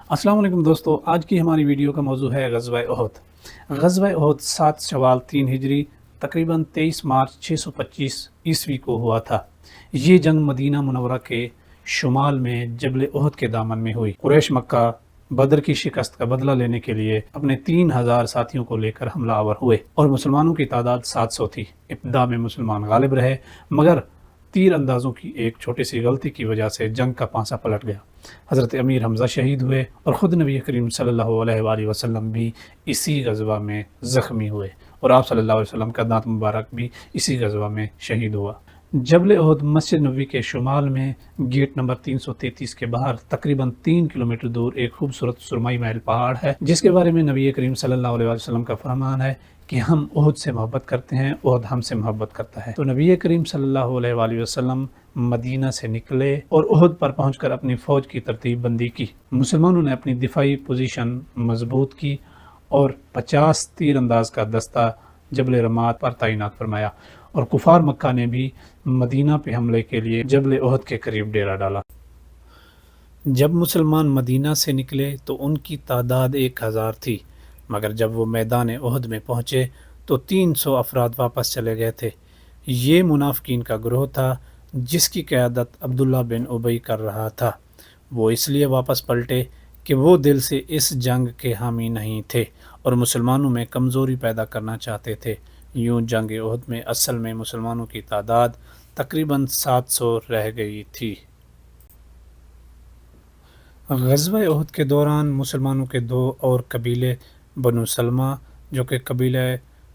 السلام علیکم دوستو، آج کی ہماری ویڈیو کا موضوع ہے غزوہ احد۔ غزوہ احد 7 شوال 3 ہجری تقریباً 23 مارچ 625 عیسوی کو ہوا تھا۔ یہ جنگ مدینہ منورہ کے شمال میں جبل احد کے دامن میں ہوئی۔ قریش مکہ بدر کی شکست کا بدلہ لینے کے لیے اپنے 3000 ساتھیوں کو لے کر حملہ آور ہوئے اور مسلمانوں کی تعداد 700 تھی۔ ابتدا میں مسلمان غالب رہے، مگر تیر اندازوں کی ایک چھوٹی سی غلطی کی وجہ سے جنگ کا پانسا پلٹ گیا۔ حضرت امیر حمزہ شہید ہوئے اور خود نبی کریم صلی اللہ علیہ وآلہ وسلم بھی اسی غزوہ میں زخمی ہوئے اور آپ صلی اللہ علیہ وسلم کا دانت مبارک بھی اسی غزوہ میں شہید ہوا۔ جبل احد مسجد نبوی کے شمال میں گیٹ نمبر 333 کے باہر تقریباً 3 کلومیٹر دور ایک خوبصورت سرمئی محل پہاڑ ہے، جس کے بارے میں نبی کریم صلی اللہ علیہ وسلم کا فرمان ہے کہ ہم احد سے محبت کرتے ہیں، احد ہم سے محبت کرتا ہے۔ تو نبی کریم صلی اللہ علیہ وآلہ وسلم مدینہ سے نکلے اور احد پر پہنچ کر اپنی فوج کی ترتیب بندی کی۔ مسلمانوں نے اپنی دفاعی پوزیشن مضبوط کی اور 50 تیر انداز کا دستہ جبل رمات پر تعینات فرمایا، اور کفار مکہ نے بھی مدینہ پہ حملے کے لیے جبل احد کے قریب ڈیرا ڈالا۔ جب مسلمان مدینہ سے نکلے تو ان کی تعداد 1000 تھی، مگر جب وہ میدان احد میں پہنچے تو 300 افراد واپس چلے گئے تھے۔ یہ منافقین کا گروہ تھا جس کی قیادت عبداللہ بن ابی کر رہا تھا۔ وہ اس لیے واپس پلٹے کہ وہ دل سے اس جنگ کے حامی نہیں تھے اور مسلمانوں میں کمزوری پیدا کرنا چاہتے تھے۔ یوں جنگ احد میں اصل میں مسلمانوں کی تعداد تقریباً 700 رہ گئی تھی۔ غزوہ احد کے دوران مسلمانوں کے 2 اور قبیلے بنو سلمہ جو کہ قبیلہ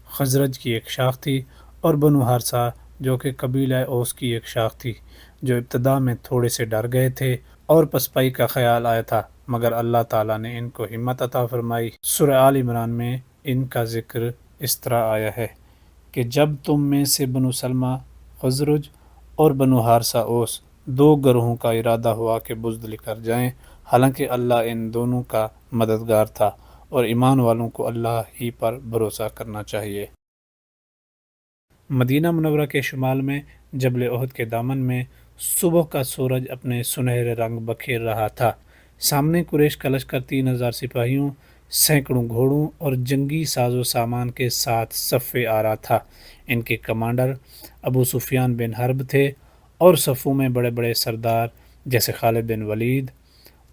خزرج کی ایک شاخ تھی اور بنو حارثہ جو کہ قبیلہ اوس کی ایک شاخ تھی، جو ابتدا میں تھوڑے سے ڈر گئے تھے اور پسپائی کا خیال آیا تھا، مگر اللہ تعالیٰ نے ان کو ہمت عطا فرمائی۔ سورہ آل عمران میں ان کا ذکر اس طرح آیا ہے کہ جب تم میں سے بنو سلمہ خزرج اور بنو حارثہ اوس 2 گروہوں کا ارادہ ہوا کہ بزدلی کر جائیں، حالانکہ اللہ ان دونوں کا مددگار تھا اور ایمان والوں کو اللہ ہی پر بھروسہ کرنا چاہیے۔ مدینہ منورہ کے شمال میں جبل احد کے دامن میں صبح کا سورج اپنے سنہرے رنگ بکھیر رہا تھا۔ سامنے قریش کا لشکر 3000 سپاہیوں، سینکڑوں گھوڑوں اور جنگی ساز و سامان کے ساتھ صفے آ رہا تھا۔ ان کے کمانڈر ابو سفیان بن حرب تھے اور صفوں میں بڑے بڑے سردار جیسے خالد بن ولید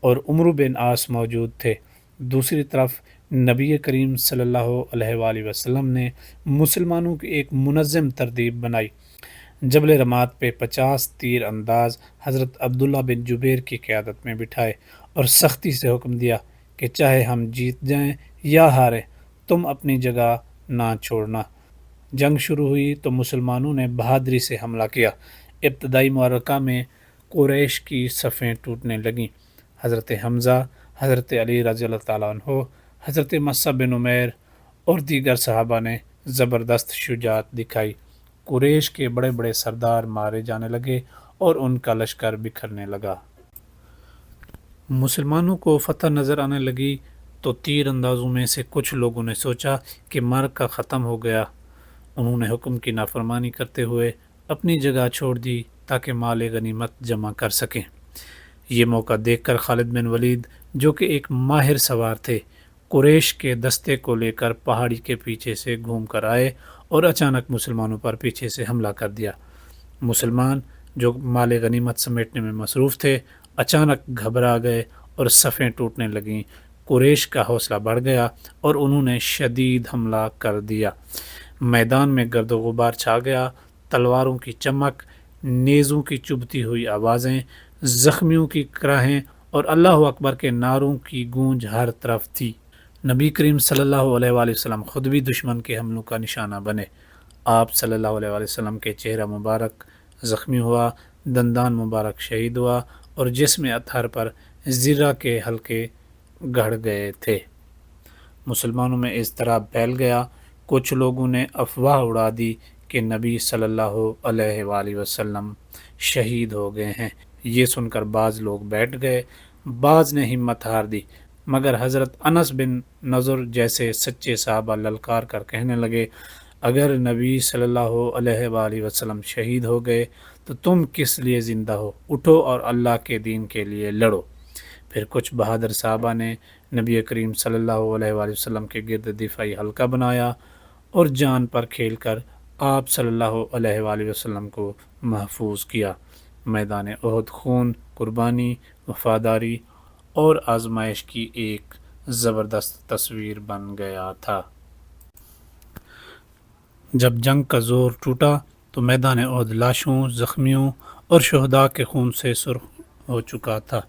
اور عمرو بن عاص موجود تھے۔ دوسری طرف نبی کریم صلی اللہ علیہ وآلہ وسلم نے مسلمانوں کی ایک منظم ترتیب بنائی۔ جبل رمات پہ 50 تیر انداز حضرت عبداللہ بن جبیر کی قیادت میں بٹھائے اور سختی سے حکم دیا کہ چاہے ہم جیت جائیں یا ہاریں، تم اپنی جگہ نہ چھوڑنا۔ جنگ شروع ہوئی تو مسلمانوں نے بہادری سے حملہ کیا۔ ابتدائی معرکہ میں قریش کی صفیں ٹوٹنے لگیں۔ حضرت حمزہ، حضرت علی رضی اللہ تعالیٰ عنہ، حضرت مصعب بن عمیر اور دیگر صحابہ نے زبردست شجاعت دکھائی۔ قریش کے بڑے بڑے سردار مارے جانے لگے اور ان کا لشکر بکھرنے لگا۔ مسلمانوں کو فتح نظر آنے لگی تو تیر اندازوں میں سے کچھ لوگوں نے سوچا کہ معرکہ ختم ہو گیا۔ انہوں نے حکم کی نافرمانی کرتے ہوئے اپنی جگہ چھوڑ دی تاکہ مال غنیمت جمع کر سکیں۔ یہ موقع دیکھ کر خالد بن ولید جو کہ ایک ماہر سوار تھے، قریش کے دستے کو لے کر پہاڑی کے پیچھے سے گھوم کر آئے اور اچانک مسلمانوں پر پیچھے سے حملہ کر دیا۔ مسلمان جو مال غنیمت سمیٹنے میں مصروف تھے اچانک گھبرا گئے اور صفیں ٹوٹنے لگیں۔ قریش کا حوصلہ بڑھ گیا اور انہوں نے شدید حملہ کر دیا۔ میدان میں گرد و غبار چھا گیا، تلواروں کی چمک، نیزوں کی چبھتی ہوئی آوازیں، زخمیوں کی کراہیں اور اللہ اکبر کے نعروں کی گونج ہر طرف تھی۔ نبی کریم صلی اللہ علیہ وآلہ وسلم خود بھی دشمن کے حملوں کا نشانہ بنے۔ آپ صلی اللہ علیہ وآلہ وسلم کے چہرہ مبارک زخمی ہوا، دندان مبارک شہید ہوا اور جسم اطہر پر زرہ کے حلقے گڑ گئے تھے۔ مسلمانوں میں اضطراب پھیل گیا۔ کچھ لوگوں نے افواہ اڑا دی کہ نبی صلی اللہ علیہ وآلہ وسلم شہید ہو گئے ہیں۔ یہ سن کر بعض لوگ بیٹھ گئے، بعض نے ہمت ہار دی، مگر حضرت انس بن نضر جیسے سچے صحابہ للکار کر کہنے لگے، اگر نبی صلی اللہ علیہ وآلہ وسلم شہید ہو گئے تو تم کس لیے زندہ ہو؟ اٹھو اور اللہ کے دین کے لیے لڑو۔ پھر کچھ بہادر صحابہ نے نبی کریم صلی اللہ علیہ وآلہ وسلم کے گرد دفاعی حلقہ بنایا اور جان پر کھیل کر آپ صلی اللہ علیہ وآلہ وسلم کو محفوظ کیا۔ میدان احد خون، قربانی، وفاداری اور آزمائش کی ایک زبردست تصویر بن گیا تھا۔ جب جنگ کا زور ٹوٹا تو میدان احد لاشوں، زخمیوں اور شہداء کے خون سے سرخ ہو چکا تھا۔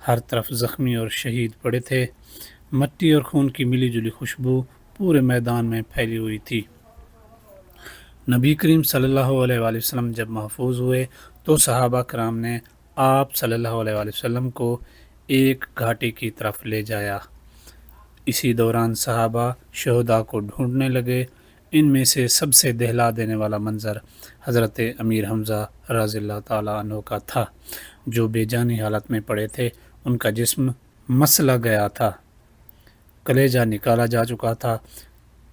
ہر طرف زخمی اور شہید پڑے تھے۔ مٹی اور خون کی ملی جلی خوشبو پورے میدان میں پھیلی ہوئی تھی۔ نبی کریم صلی اللہ علیہ وآلہ وسلم جب محفوظ ہوئے تو صحابہ کرام نے آپ صلی اللہ علیہ وآلہ وسلم کو ایک گھاٹی کی طرف لے جایا۔ اسی دوران صحابہ شہداء کو ڈھونڈنے لگے۔ ان میں سے سب سے دہلا دینے والا منظر حضرت امیر حمزہ رضی اللہ تعالیٰ عنہ کا تھا، جو بے جانی حالت میں پڑے تھے۔ ان کا جسم مسلا گیا تھا، کلیجہ نکالا جا چکا تھا۔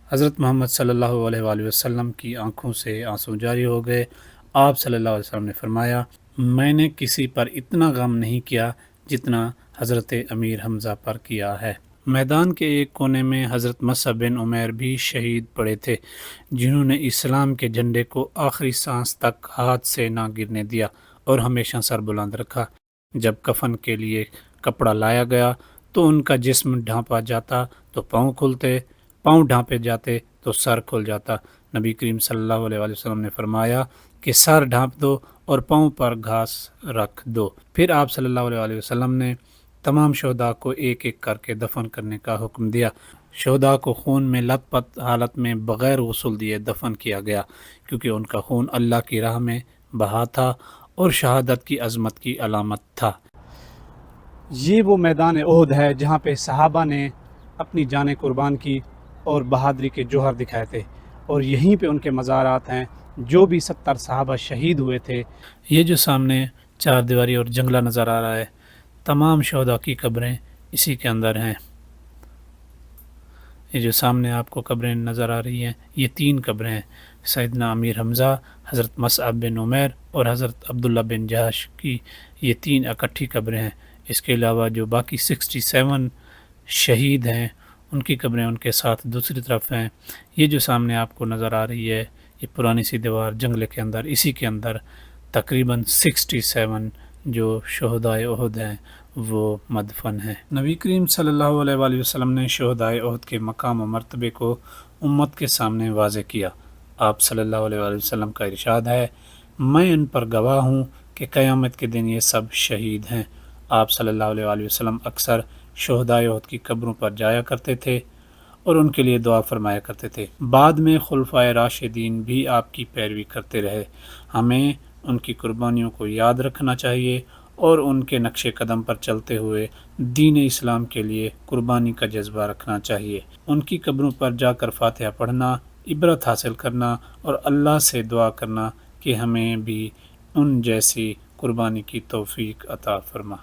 حضرت محمد صلی اللہ علیہ وآلہ وسلم کی آنکھوں سے آنسو جاری ہو گئے۔ آپ صلی اللہ علیہ وسلم نے فرمایا، میں نے کسی پر اتنا غم نہیں کیا جتنا حضرت امیر حمزہ پر کیا ہے۔ میدان کے ایک کونے میں حضرت مصعب بن عمیر بھی شہید پڑے تھے، جنہوں نے اسلام کے جھنڈے کو آخری سانس تک ہاتھ سے نہ گرنے دیا اور ہمیشہ سر بلند رکھا۔ جب کفن کے لیے کپڑا لایا گیا تو ان کا جسم ڈھانپا جاتا تو پاؤں کھلتے، پاؤں ڈھانپے جاتے تو سر کھل جاتا۔ نبی کریم صلی اللہ علیہ وآلہ وسلم نے فرمایا کہ سر ڈھانپ دو اور پاؤں پر گھاس رکھ دو۔ پھر آپ صلی اللہ علیہ وآلہ وسلم نے تمام شہداء کو ایک ایک کر کے دفن کرنے کا حکم دیا۔ شہداء کو خون میں لت پت حالت میں بغیر غسل دیے دفن کیا گیا، کیونکہ ان کا خون اللہ کی راہ میں بہا تھا اور شہادت کی عظمت کی علامت تھا۔ یہ وہ میدان احد ہے جہاں پہ صحابہ نے اپنی جانیں قربان کی اور بہادری کے جوہر دکھائے تھے، اور یہیں پہ ان کے مزارات ہیں جو بھی 70 صحابہ شہید ہوئے تھے۔ یہ جو سامنے چار دیواری اور جنگلہ نظر آ رہا ہے، تمام شہداء کی قبریں اسی کے اندر ہیں۔ یہ جو سامنے آپ کو قبریں نظر آ رہی ہیں، یہ 3 قبریں ہیں، سیدنا امیر حمزہ، حضرت مصعب بن عمیر اور حضرت عبداللہ بن جہش کی یہ 3 اکٹھی قبریں ہیں۔ اس کے علاوہ جو باقی 67 شہید ہیں ان کی قبریں ان کے ساتھ دوسری طرف ہیں۔ یہ جو سامنے آپ کو نظر آ رہی ہے، یہ پرانی سی دیوار جنگلے کے اندر، اسی کے اندر تقریباً 67 جو شہدائے احد ہیں وہ مدفن ہیں۔ نبی کریم صلی اللہ علیہ وآلہ وسلم نے شہدائے احد کے مقام و مرتبے کو امت کے سامنے واضح کیا۔ آپ صلی اللہ علیہ وآلہ وسلم کا ارشاد ہے، میں ان پر گواہ ہوں کہ قیامت کے دن یہ سب شہید ہیں۔ آپ صلی اللہ علیہ وآلہ وسلم اکثر شہدائے احد کی قبروں پر جایا کرتے تھے اور ان کے لیے دعا فرمایا کرتے تھے۔ بعد میں خلفائے راشدین بھی آپ کی پیروی کرتے رہے۔ ہمیں ان کی قربانیوں کو یاد رکھنا چاہیے اور ان کے نقش قدم پر چلتے ہوئے دین اسلام کے لیے قربانی کا جذبہ رکھنا چاہیے۔ ان کی قبروں پر جا کر فاتحہ پڑھنا، عبرت حاصل کرنا اور اللہ سے دعا کرنا کہ ہمیں بھی ان جیسی قربانی کی توفیق عطا فرما۔